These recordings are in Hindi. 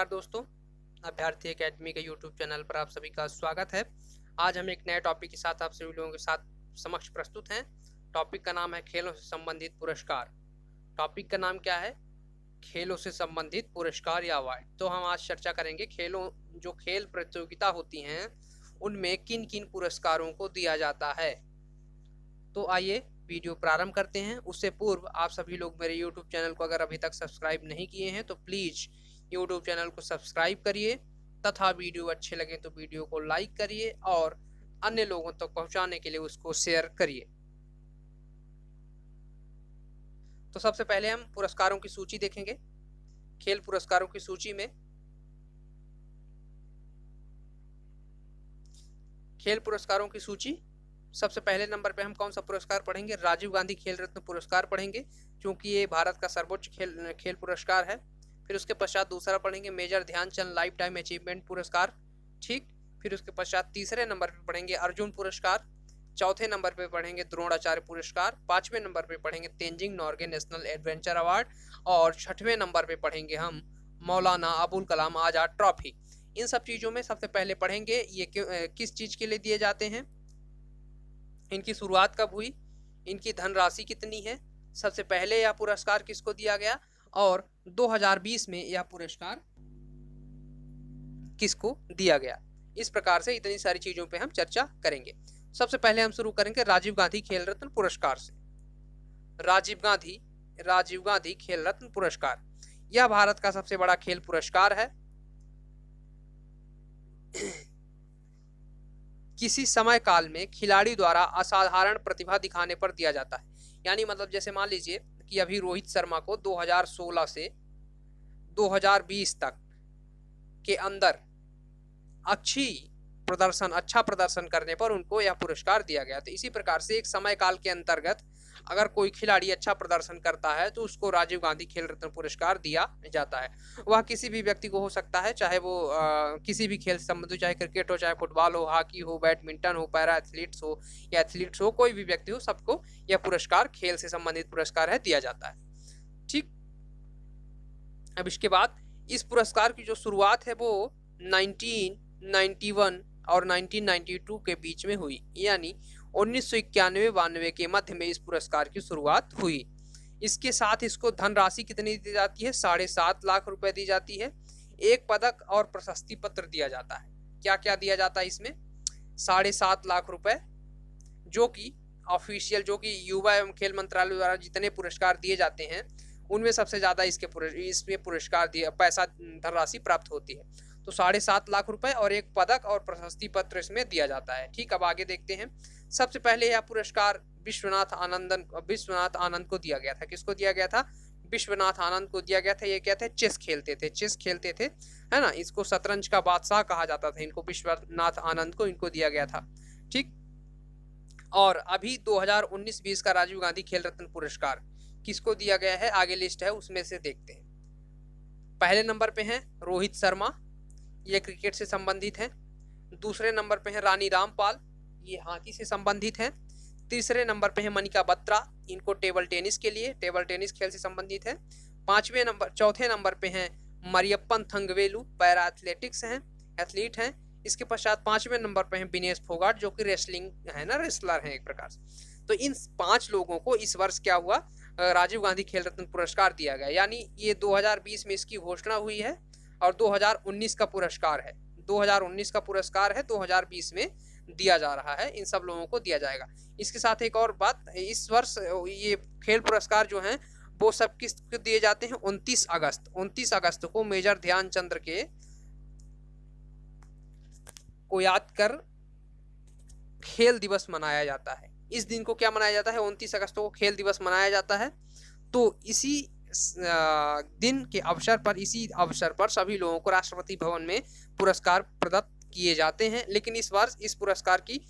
नमस्कार दोस्तों, अभ्यर्थी एकेडमी के यूट्यूब चैनल पर आप सभी का स्वागत है। आज हम एक नए टॉपिक के साथ आप सभी लोगों के साथ समक्ष प्रस्तुत हैं। टॉपिक का नाम है खेलों से संबंधित पुरस्कार। टॉपिक का नाम क्या है? खेलों से संबंधित पुरस्कार या अवार्ड। तो हम आज चर्चा करेंगे जो खेल प्रतियोगिता होती हैं उनमें किन किन पुरस्कारों को दिया जाता है। तो आइए वीडियो प्रारंभ करते हैं। उससे पूर्व आप सभी लोग मेरे YouTube चैनल को अगर अभी तक सब्सक्राइब नहीं किए हैं तो प्लीज़ YouTube चैनल को सब्सक्राइब करिए तथा वीडियो अच्छे लगे तो वीडियो को लाइक करिए और अन्य लोगों तक पहुंचाने के लिए उसको शेयर करिए। तो सबसे पहले हम पुरस्कारों की सूची देखेंगे। खेल पुरस्कारों की सूची में खेल पुरस्कारों की सूची सबसे पहले नंबर पे हम कौन सा पुरस्कार पढ़ेंगे? राजीव गांधी खेल रत्न पुरस्कार पढ़ेंगे, क्योंकि ये भारत का सर्वोच्च खेल पुरस्कार है। फिर उसके पश्चात दूसरा पढ़ेंगे major Dhyanchand lifetime achievement पुरस्कार, ठीक। फिर उसके पश्चात तीसरे नंबर पे पढ़ेंगे अर्जुन पुरस्कार, चौथे नंबर पे पढ़ेंगे द्रोणाचार्य पुरस्कार, पांचवें नंबर पे पढ़ेंगे Tenzing Norgay national adventure award और छठवें नंबर पे पढ़ेंगे हम मौलाना अबुल कलाम आजाद ट्रॉफी। इन सब चीज़ों में सबसे पहले पढ़ेंगे ये किस चीज़ के लिए दिए जाते हैं, इनकी शुरुआत कब हुई, इनकी धनराशि कितनी है, सबसे पहले यह पुरस्कार किसको दिया गया और 2020 में यह पुरस्कार किसको दिया गया। इस प्रकार से इतनी सारी चीजों पे हम चर्चा करेंगे। सबसे पहले हम शुरू करेंगे राजीव गांधी खेल रत्न पुरस्कार से। राजीव गांधी खेल रत्न पुरस्कार यह भारत का सबसे बड़ा खेल पुरस्कार है। किसी समय काल में खिलाड़ी द्वारा असाधारण प्रतिभा दिखाने पर दिया जाता है। यानी मतलब जैसे मान लीजिए कि अभी रोहित शर्मा को 2016 से 2020 तक के अंदर अच्छा प्रदर्शन करने पर उनको यह पुरस्कार दिया गया। तो इसी प्रकार से एक समय काल के अंतर्गत अगर कोई खिलाड़ी अच्छा प्रदर्शन करता है तो उसको राजीव गांधी खेल रत्न पुरस्कार दिया जाता है। वह किसी भी व्यक्ति को हो सकता है, चाहे वो किसी भी खेल से संबंधित, चाहे क्रिकेट हो, चाहे फुटबॉल हो, हॉकी हो, बैडमिंटन हो, पैरा एथलीट्स हो या एथलीट्स हो, कोई भी व्यक्ति हो, सबको यह पुरस्कार खेल से संबंधित पुरस्कार है दिया जाता है, ठीक। अब इसके बाद इस पुरस्कार की जो शुरुआत है वो 1991 और 1992 के बीच में हुई, यानी 1991-92 के मध्य में इस पुरस्कार की शुरुआत हुई। इसके साथ इसको धनराशि कितनी दी जाती है? 7.5 लाख रुपए दी जाती है। एक पदक और प्रशस्ति पत्र दिया जाता है। क्या क्या दिया जाता है इसमें? 7.5 लाख रुपए, जो कि ऑफिशियल, जो कि युवा एवं खेल मंत्रालय द्वारा जितने पुरस्कार दिए जाते हैं उनमें सबसे ज्यादा इसमें पुरस्कार पैसा धनराशि प्राप्त होती है। तो 7.5 लाख रुपए और एक पदक और प्रशस्ति पत्र इसमें दिया जाता है, ठीक। अब आगे देखते हैं। सबसे पहले यह पुरस्कार विश्वनाथ आनंद को दिया गया था। किसको दिया गया था? विश्वनाथ आनंद को दिया गया था। ये क्या थे? चेस खेलते थे, है ना। इसको शतरंज का बादशाह कहा जाता था। इनको विश्वनाथ आनंद को इनको दिया गया था, ठीक। और अभी 2019-20 का राजीव गांधी खेल रत्न पुरस्कार किसको दिया गया है? आगे लिस्ट है, उसमें से देखते हैं। पहले नंबर पे हैं रोहित शर्मा, ये क्रिकेट से संबंधित है। दूसरे नंबर पे है रानी रामपाल, ये हॉकी से संबंधित है। तीसरे नंबर पे है मनिका बत्रा, इनको टेबल टेनिस खेल से संबंधित है। चौथे नंबर पे हैं मरियप्पन थंगवेलु, पैरा एथलेटिक्स हैं, एथलीट हैं। इसके पश्चात 5वें नंबर पे हैं विनेश फोगाट, जो कि रेसलिंग है ना, रेसलर हैं एक प्रकार से। तो इन 5 लोगों को इस वर्ष क्या हुआ? राजीव गांधी खेल रत्न पुरस्कार दिया गया। यानी ये 2020 में इसकी घोषणा हुई है और 2019 का पुरस्कार है। 2019 का पुरस्कार है, 2020 में दिया जा रहा है। इन सब लोगों को दिया जाएगा। इसके साथ एक और बात, इस वर्ष ये खेल पुरस्कार जो हैं वो सब किस दिए जाते हैं? 29 अगस्त को मेजर ध्यानचंद को याद कर खेल दिवस मनाया जाता है। इस दिन को क्या मनाया जाता है? 29 अगस्त को खेल दिवस मनाया जाता है। तो इसी दिन के अवसर पर सभी लोगों को राष्ट्रपति भवन में पुरस्कार प्रदत्त किए जाते हैं। लेकिन इस वर्ष इस पुरस्कार की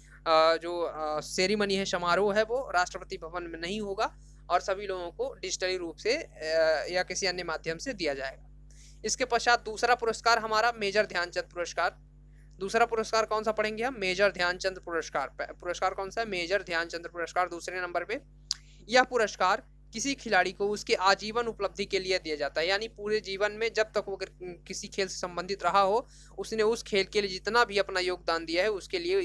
जो सेरेमनी है, समारोह है, वो राष्ट्रपति भवन में नहीं होगा और सभी लोगों को डिजिटली रूप से या किसी अन्य माध्यम से दिया जाएगा। इसके पश्चात दूसरा पुरस्कार हमारा मेजर ध्यानचंद पुरस्कार। दूसरा पुरस्कार कौन सा पढ़ेंगे हम? मेजर ध्यानचंद पुरस्कार। पुरस्कार कौन सा है? मेजर ध्यानचंद पुरस्कार दूसरे नंबर पे। यह पुरस्कार किसी खिलाड़ी को उसके आजीवन उपलब्धि के लिए दिया जाता है, यानी पूरे जीवन में जब तक वो अगर किसी खेल से संबंधित रहा हो, उसने उस खेल के लिए जितना भी अपना योगदान दिया है उसके लिए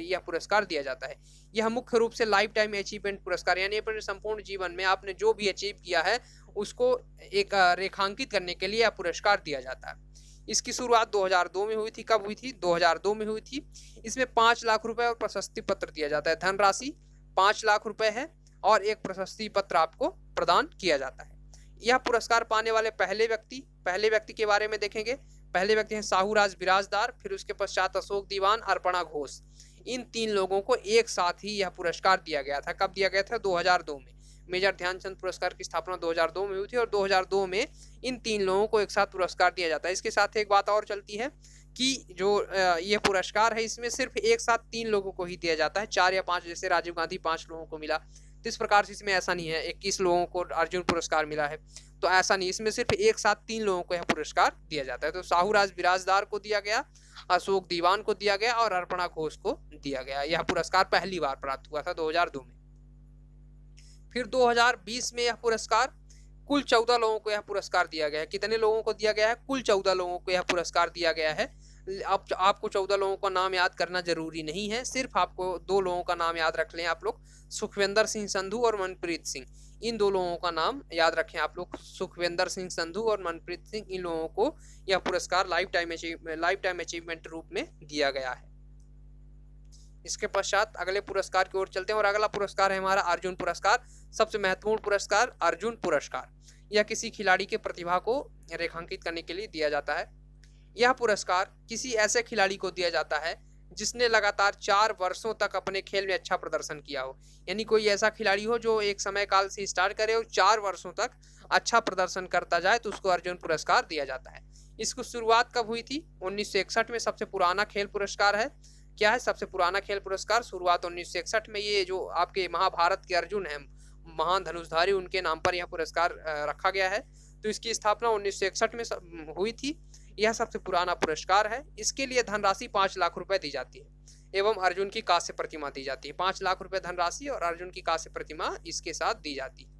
यह पुरस्कार दिया जाता है। यह मुख्य रूप से लाइफ टाइम अचीवमेंट पुरस्कार, यानी अपने संपूर्ण जीवन में आपने जो भी अचीव किया है उसको एक रेखांकित करने के लिए यह पुरस्कार दिया जाता है। इसकी शुरुआत 2002 में हुई थी। कब हुई थी? 2002 में हुई थी। इसमें 5 लाख रुपए और प्रशस्ति पत्र दिया जाता है। धनराशि 5 लाख रुपए है और एक प्रशस्ति पत्र आपको प्रदान किया जाता है। यह पुरस्कार पाने वाले पहले व्यक्ति के बारे में देखेंगे। पहले व्यक्ति हैं साहूराज बिराजदार, फिर उसके पश्चात अशोक दीवान, अर्पणा घोष। इन 3 लोगों को एक साथ ही यह पुरस्कार दिया गया था। कब दिया गया था? 2002 में। मेजर ध्यानचंद पुरस्कार की स्थापना 2002 में हुई थी और 2002 में इन 3 लोगों को एक साथ पुरस्कार दिया जाता है। इसके साथ एक बात और चलती है कि जो ये पुरस्कार है इसमें सिर्फ एक साथ 3 लोगों को ही दिया जाता है, 4 या 5, जैसे राजीव गांधी 5 लोगों को मिला। तो इस प्रकार से इसमें ऐसा नहीं है 21 लोगों को अर्जुन पुरस्कार मिला है, तो ऐसा नहीं, इसमें सिर्फ एक साथ 3 लोगों को यह पुरस्कार दिया जाता है। तो साहूराज बिराजदार को दिया गया, अशोक दीवान को दिया गया और अर्पणा घोष को दिया गया। यह पुरस्कार पहली बार प्राप्त हुआ था 2002 में। फिर 2020 में यह पुरस्कार कुल 14 लोगों को यह पुरस्कार दिया गया है। कितने लोगों को दिया गया है? कुल 14 लोगों को यह पुरस्कार दिया गया है। अब आपको 14 लोगों का नाम याद करना जरूरी नहीं है, सिर्फ आपको 2 लोगों का नाम याद रख लें आप लोग, सुखविंदर सिंह संधू और मनप्रीत सिंह। इन 2 लोगों का नाम याद रखें आप लोग, सुखविंदर सिंह संधू और मनप्रीत सिंह। इन लोगों को यह पुरस्कार लाइफ टाइम अचीवमेंट रूप में दिया गया है। इसके पश्चात अगले पुरस्कार की ओर चलते हैं और अगला पुरस्कार है हमारा अर्जुन पुरस्कार। सबसे महत्वपूर्ण पुरस्कार अर्जुन पुरस्कार। यह किसी खिलाड़ी के प्रतिभा को रेखांकित करने के लिए दिया जाता है। यह पुरस्कार किसी ऐसे खिलाड़ी को दिया जाता है जिसने लगातार 4 वर्षों तक अपने खेल में अच्छा प्रदर्शन किया हो, यानी कोई ऐसा खिलाड़ी हो जो एक समय काल से स्टार्ट करे और 4 वर्षों तक अच्छा प्रदर्शन करता जाए तो उसको अर्जुन पुरस्कार दिया जाता है। इसकी शुरुआत कब हुई थी? 1961 में। सबसे पुराना खेल पुरस्कार है। क्या है? सबसे पुराना खेल पुरस्कार। शुरुआत 1961 में। ये जो आपके महाभारत के अर्जुन हैं, महान धनुषधारी, उनके नाम पर यह पुरस्कार रखा गया है। तो इसकी स्थापना 1961 में हुई थी। यह सबसे पुराना पुरस्कार है। इसके लिए धनराशि 5 लाख रुपए दी जाती है एवं अर्जुन की कांस्य प्रतिमा दी जाती है। 5 लाख रुपए धनराशि और अर्जुन की कांस्य प्रतिमा इसके साथ दी जाती है।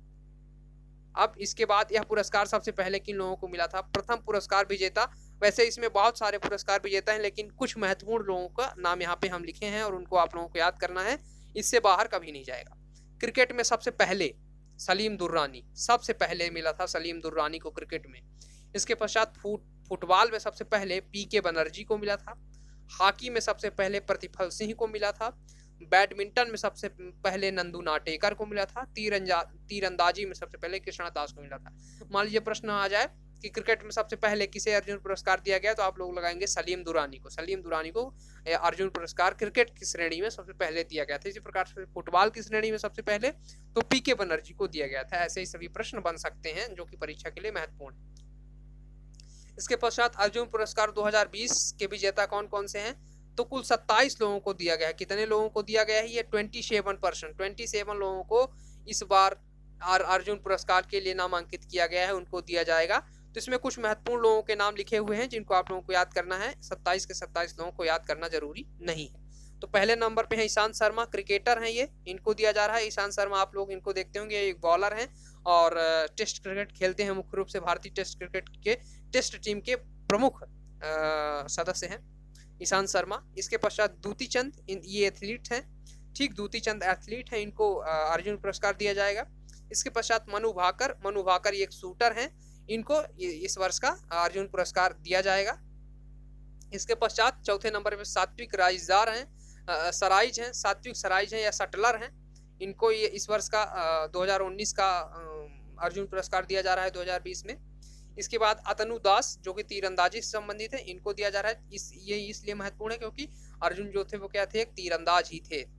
अब इसके बाद यह पुरस्कार सबसे पहले किन लोगों को मिला था? प्रथम पुरस्कार विजेता। वैसे इसमें बहुत सारे पुरस्कार विजेता हैं, लेकिन कुछ महत्वपूर्ण लोगों का नाम यहाँ पे हम लिखे हैं और उनको आप लोगों को याद करना है, इससे बाहर कभी नहीं जाएगा। क्रिकेट में सबसे पहले सलीम दुर्रानी, सबसे पहले मिला था सलीम दुर्रानी को क्रिकेट में। इसके पश्चात फुटबॉल में सबसे पहले पीके बनर्जी को मिला था। हॉकी में सबसे पहले प्रतिफल सिंह को मिला था। बैडमिंटन में सबसे पहले नंदू नाटेकर को मिला था। तीरंदाजी में सबसे पहले कृष्णा दास को मिला था। मान लीजिए प्रश्न आ जाए कि क्रिकेट में सबसे पहले किसे अर्जुन पुरस्कार दिया गया, तो आप लोग लगाएंगे सलीम दुरानी को। सलीम दुरानी को अर्जुन पुरस्कार क्रिकेट की श्रेणी में सबसे पहले दिया गया था। इसी प्रकार से फुटबॉल की श्रेणी में सबसे पहले तो पीके बनर्जी को दिया गया था। ऐसे ही सभी प्रश्न बन सकते हैं जो कि परीक्षा के लिए महत्वपूर्ण है। इसके पश्चात अर्जुन पुरस्कार 2020 के विजेता कौन कौन से हैं? तो कुल 27 लोगों को दिया गया है। कितने लोगों को दिया गया है? ये 27 लोगों को इस बार अर्जुन पुरस्कार के लिए नामांकित किया गया है, उनको दिया जाएगा। तो इसमें कुछ महत्वपूर्ण लोगों के नाम लिखे हुए हैं जिनको आप लोगों को याद करना है। 27 के 27 लोगों को याद करना जरूरी नहीं है। तो पहले नंबर पे है ईशांत शर्मा, क्रिकेटर हैं ये, इनको दिया जा रहा है। ईशांत शर्मा आप लोग इनको देखते होंगे, एक बॉलर हैं और टेस्ट क्रिकेट खेलते हैं। मुख्य रूप से भारतीय टेस्ट क्रिकेट के टेस्ट टीम के प्रमुख सदस्य हैं ईशांत शर्मा। इसके पश्चात दूती चंद, ये एथलीट हैं, ठीक, दूती चंद एथलीट हैं, इनको अर्जुन पुरस्कार दिया जाएगा। इसके पश्चात मनु भाकर ये एक शूटर हैं, इनको इस वर्ष का अर्जुन पुरस्कार दिया जाएगा। इसके पश्चात चौथे नंबर पे सात्विक सराइज हैं या शटलर हैं, इनको ये इस वर्ष का 2019 का अर्जुन पुरस्कार दिया जा रहा है 2020 में। इसके बाद अतनु दास जो कि तीरंदाजी से संबंधित है, इनको दिया जा रहा है। ये इसलिए महत्वपूर्ण है क्योंकि अर्जुन जो थे वो क्या थे? एक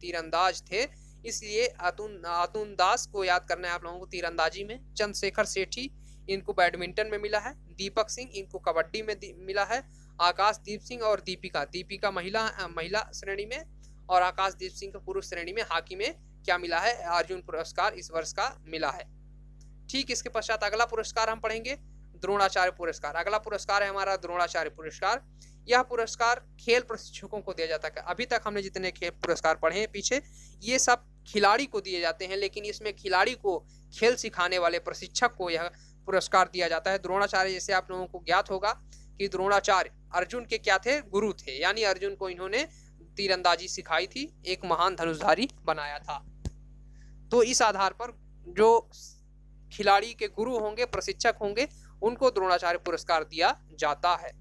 तीरंदाज थे, इसलिए अतुन दास को याद करना है आप लोगों को तीरंदाजी में। चंद्रशेखर सेठी, इनको बैडमिंटन में मिला है। दीपक सिंह, इनको कबड्डी में मिला है। आकाशदीप सिंह और दीपिका महिला श्रेणी में और आकाशदीप सिंह को पुरुष श्रेणी में हॉकी में क्या मिला है? अर्जुन पुरस्कार इस वर्ष का मिला है। ठीक, इसके पश्चात अगला पुरस्कार हम पढ़ेंगे द्रोणाचार्य पुरस्कार। अगला पुरस्कार है हमारा द्रोणाचार्य पुरस्कार। यह पुरस्कार खेल प्रशिक्षकों को दिया जाता है। अभी तक हमने जितने खेल पुरस्कार पढ़े हैं पीछे, ये सब खिलाड़ी को दिए जाते हैं, लेकिन इसमें खिलाड़ी को खेल सिखाने वाले प्रशिक्षक को यह पुरस्कार दिया जाता है। द्रोणाचार्य, जैसे आप लोगों को ज्ञात होगा कि द्रोणाचार्य अर्जुन के क्या थे, गुरु थे, यानी अर्जुन को इन्होंने तीरंदाजी सिखाई थी, एक महान धनुषधारी बनाया था। तो इस आधार पर जो खिलाड़ी के गुरु होंगे, प्रशिक्षक होंगे, उनको द्रोणाचार्य पुरस्कार दिया जाता है।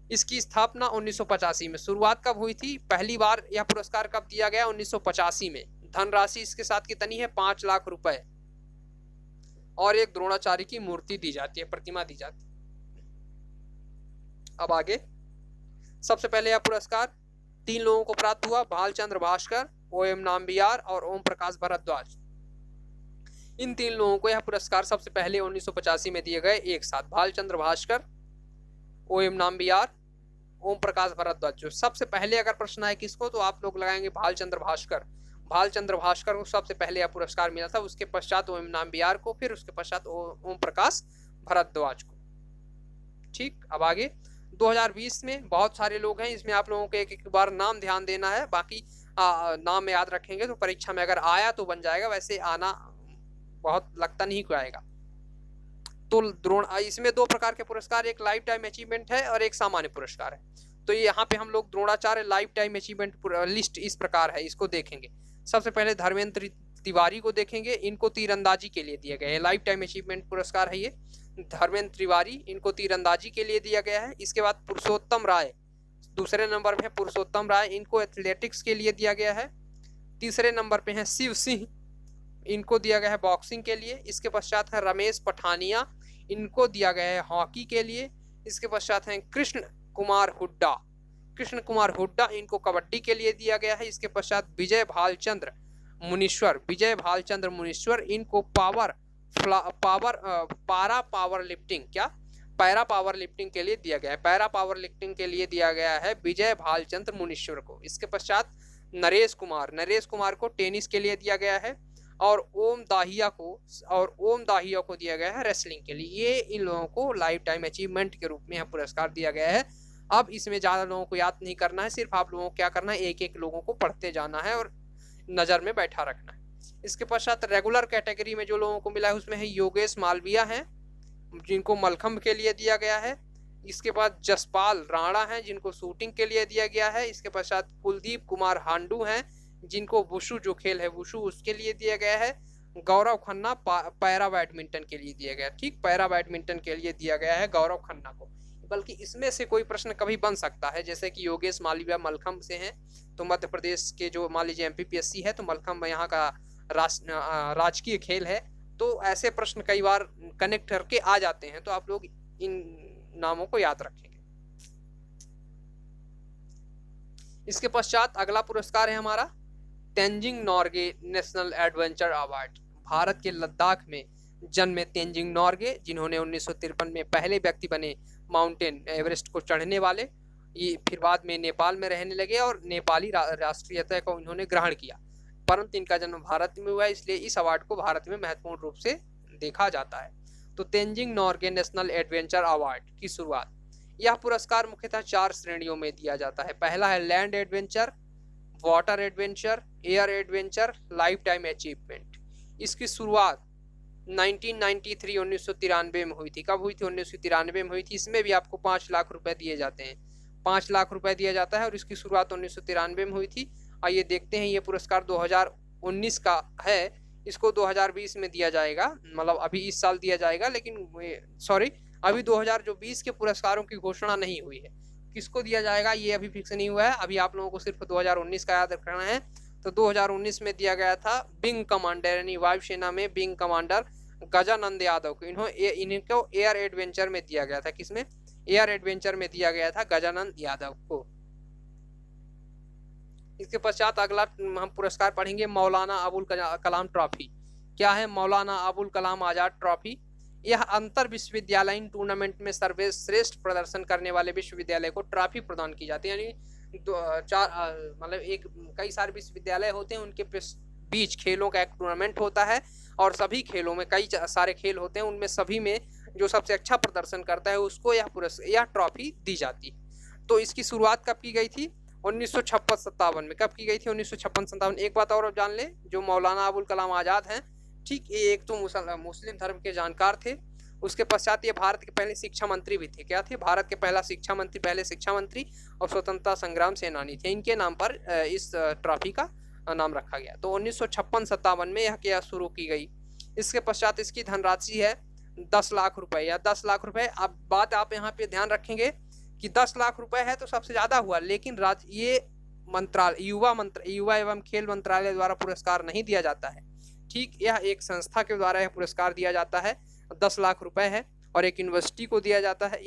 इसकी स्थापना 1985 में, शुरुआत कब हुई थी, पहली बार यह पुरस्कार कब दिया गया, 1985 में। धनराशि इसके साथ कितनी है, 5 लाख रुपए, और एक द्रोणाचार्य की मूर्ति दी जाती है, प्रतिमा दी जाती है। अब आगे, सबसे पहले यह पुरस्कार 3 लोगों को प्राप्त हुआ, भालचंद्र भास्कर, OM नाम्बियार और ओम प्रकाश भारद्वाज। इन 3 लोगों को यह पुरस्कार सबसे पहले 1985 में दिए गए एक साथ, भालचंद्र भास्कर, OM नाम्बियार, ओम प्रकाश भारद्वाज। जो सबसे पहले अगर प्रश्न आए किसको, तो आप लोग लगाएंगे भालचंद्र भास्कर। भालचंद्र भास्कर को सबसे पहले यह पुरस्कार मिला था, उसके पश्चात OM नाम्बियार को, फिर उसके पश्चात ओम प्रकाश भारद्वाज को। ठीक, अब आगे 2020 में बहुत सारे लोग हैं, इसमें आप लोगों को एक बार नाम ध्यान देना है, बाकी नाम याद रखेंगे तो परीक्षा में अगर आया तो बन जाएगा, वैसे आना बहुत लगता नहीं को आएगा। तो इसमें 2 प्रकार के पुरस्कार, एक लाइफ टाइम अचीवमेंट है और एक सामान्य पुरस्कार है। तो यहाँ पे हम लोग Dronacharya life time achievement list इस प्रकार है, इसको देखेंगे। सबसे पहले धर्मेंद्र तिवारी को देखेंगे, इनको तीरंदाजी के लिए दिया गया है, लाइफ टाइम अचीवमेंट पुरस्कार है ये। धर्मेंद्र तिवारी, इनको तीरंदाजी के लिए दिया गया है। इसके बाद पुरुषोत्तम राय, दूसरे नंबर पे है पुरुषोत्तम राय, इनको एथलेटिक्स के लिए दिया गया है। तीसरे नंबर पे है शिव सिंह, इनको दिया गया है बॉक्सिंग के लिए। इसके पश्चात है रमेश पठानिया, इनको दिया गया है हॉकी के लिए। इसके पश्चात है कृष्ण कुमार हुड्डा, इनको कबड्डी के लिए दिया गया है। इसके पश्चात विजय भालचंद्र मुनीश्वर, इनको पैरा पावर लिफ्टिंग के लिए दिया गया है। पैरा पावर लिफ्टिंग के लिए दिया गया है विजय भालचंद्र मुनीश्वर को। इसके पश्चात नरेश कुमार को टेनिस के लिए दिया गया है, और ओम दाहिया को दिया गया है रेसलिंग के लिए। ये इन लोगों को लाइफ टाइम अचीवमेंट के रूप में यह पुरस्कार दिया गया है। अब इसमें ज़्यादा लोगों को याद नहीं करना है, सिर्फ आप लोगों को क्या करना है, एक लोगों को पढ़ते जाना है और नज़र में बैठा रखना है। इसके पश्चात रेगुलर कैटेगरी में जो लोगों को मिला है उसमें है योगेश मालविया हैं, जिनको मलखम्ब के लिए दिया गया है। इसके बाद जसपाल राणा हैं, जिनको शूटिंग के लिए दिया गया है। इसके पश्चात कुलदीप कुमार हांडू हैं, जिनको वुशु जो खेल है वुशु उसके लिए दिया गया है। गौरव खन्ना पैरा बैडमिंटन के लिए दिया गया। ठीक, पैरा बैडमिंटन के लिए दिया गया है गौरव खन्ना को। बल्कि इसमें से कोई प्रश्न कभी बन सकता है, जैसे कि योगेश मालविया मलखम्ब से हैं, तो मध्य प्रदेश के जो मान लीजिए MPPSC है, तो मलखम्ब यहाँ का राजकीय खेल है। तो ऐसे प्रश्न कई बार कनेक्ट करके आ जाते हैं, तो आप लोग इन नामों को याद रखेंगे। इसके पश्चात अगला पुरस्कार है हमारा Tenzing Norgay national adventure award. Bharat के लद्दाख में जन्मे तेंजिंग नोर्गे, जिन्होंने 1953 में पहले व्यक्ति बने माउंटेन एवरेस्ट को चढ़ने वाले। ये फिर बाद में नेपाल में रहने लगे और नेपाली राष्ट्रीयता को इन्होंने ग्रहण किया, परंतु इनका जन्म भारत में हुआ, इसलिए इस अवार्ड को भारत में महत्वपूर्ण रूप से देखा जाता है। तो Tenzing Norgay national adventure award की शुरुआत, यह पुरस्कार मुख्यतः 4 श्रेणियों में दिया जाता है। पहला है land adventure, water adventure, air adventure, life time achievement. इसकी शुरुआत 1993 में हुई थी। कब हुई थी? 1993 में हुई थी। इसमें भी आपको 5 लाख रुपए दिए जाते हैं, 5 लाख रुपए दिया जाता है, और इसकी शुरुआत 1993 में हुई थी। आइए देखते हैं, ये पुरस्कार 2019 का है, इसको 2020 में दिया जाएगा, मतलब अभी इस साल दिया जाएगा, लेकिन सॉरी अभी 2020 के पुरस्कारों की घोषणा नहीं हुई है। किसको दिया जाएगा ये अभी फिक्स नहीं हुआ है, अभी आप लोगों को सिर्फ 2019 का याद रखना है। तो 2019 में दिया गया था विंग कमांडर, यानी वायुसेना में विंग कमांडर गजानंद यादव को। इनको एयर एडवेंचर में दिया गया था। किसमें? एयर एडवेंचर में दिया गया था गजानंद यादव को। इसके पश्चात अगला हम पुरस्कार पढ़ेंगे मौलाना अबुल कलाम ट्रॉफी। क्या है मौलाना अबुल कलाम आजाद ट्रॉफी? यह अंतर विश्वविद्यालयीन टूर्नामेंट में सर्वश्रेष्ठ प्रदर्शन करने वाले विश्वविद्यालय को ट्रॉफी प्रदान की जाती है। यानी मतलब कई सारे विश्वविद्यालय होते हैं, उनके बीच खेलों का एक टूर्नामेंट होता है, और सभी खेलों में कई सारे खेल होते हैं, उनमें सभी में जो सबसे अच्छा प्रदर्शन करता है उसको यह ट्रॉफी दी जाती है। तो इसकी शुरुआत कब की गई थी? 1956-57 में। कब की गई थी? 1956-57। एक बात और जान लें, जो मौलाना अबुल कलाम आज़ाद हैं, ठीक, ये एक तो मुस्लिम धर्म के जानकार थे। उसके पश्चात ये भारत के पहले शिक्षा मंत्री भी थे। क्या थे? भारत के पहले शिक्षा मंत्री और स्वतंत्रता संग्राम सेनानी थे। इनके नाम पर इस ट्रॉफी का नाम रखा गया। तो 1956-57 में यह क्या शुरू की गई। इसके पश्चात इसकी धनराशि है 10 लाख रुपए या 10 लाख रुपए। अब बात आप यहाँ पे ध्यान रखेंगे कि 10 लाख रुपए है तो सबसे ज्यादा हुआ, लेकिन ये युवा एवं खेल मंत्रालय द्वारा पुरस्कार नहीं दिया जाता है। ठीक, यह एक संस्था के द्वारा यह पुरस्कार दिया जाता है। 10 लाख रुपए है और एक यूनिवर्सिटी को दिया जाता है।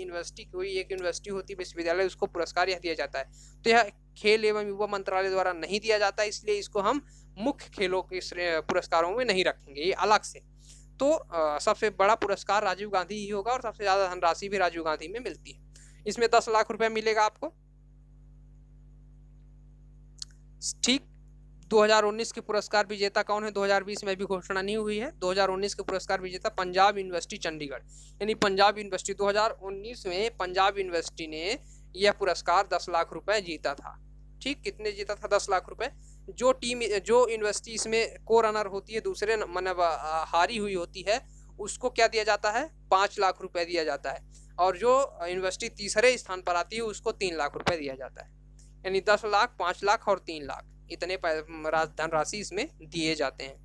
कोई एक यूनिवर्सिटी होती है, विश्वविद्यालय, उसको पुरस्कार यह दिया जाता है। तो यह खेल एवं युवा मंत्रालय द्वारा नहीं दिया जाता, इसलिए इसको हम मुख्य खेलों के पुरस्कारों में नहीं रखेंगे, ये अलग से। तो सबसे बड़ा पुरस्कार राजीव गांधी ही होगा और सबसे ज्यादा धनराशि भी राजीव गांधी में मिलती है। इसमें 10 लाख रुपए मिलेगा आपको। ठीक, 2019 के पुरस्कार विजेता कौन है? 2020 में भी घोषणा नहीं हुई है। 2019 के पुरस्कार विजेता पंजाब यूनिवर्सिटी चंडीगढ़, यानी पंजाब यूनिवर्सिटी 2019 में पंजाब यूनिवर्सिटी ने यह पुरस्कार 10 लाख रुपए जीता था। ठीक, कितने जीता था? 10 लाख रुपए। जो यूनिवर्सिटी इसमें को रनर होती है, दूसरे मतलब हारी हुई होती है, उसको क्या दिया जाता है? 5 लाख रुपए दिया जाता है। और जो यूनिवर्सिटी तीसरे स्थान पर आती है उसको 3 लाख रुपए दिया जाता है। यानी 10 लाख, 5 लाख और 3 लाख, इतने धनराशि इसमें दिए जाते हैं।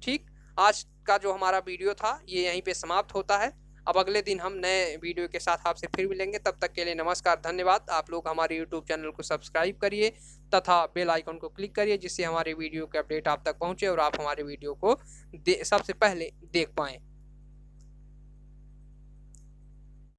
ठीक, आज का जो हमारा वीडियो था ये यहीं पे समाप्त होता है। अब अगले दिन हम नए वीडियो के साथ आपसे फिर मिलेंगे। तब तक के लिए नमस्कार, धन्यवाद। आप लोग हमारे यूट्यूब चैनल को सब्सक्राइब करिए तथा बेल आइकन को क्लिक करिए, जिससे हमारे वीडियो के अपडेट आप तक पहुँचे और आप हमारे वीडियो को सबसे पहले देख पाएँ।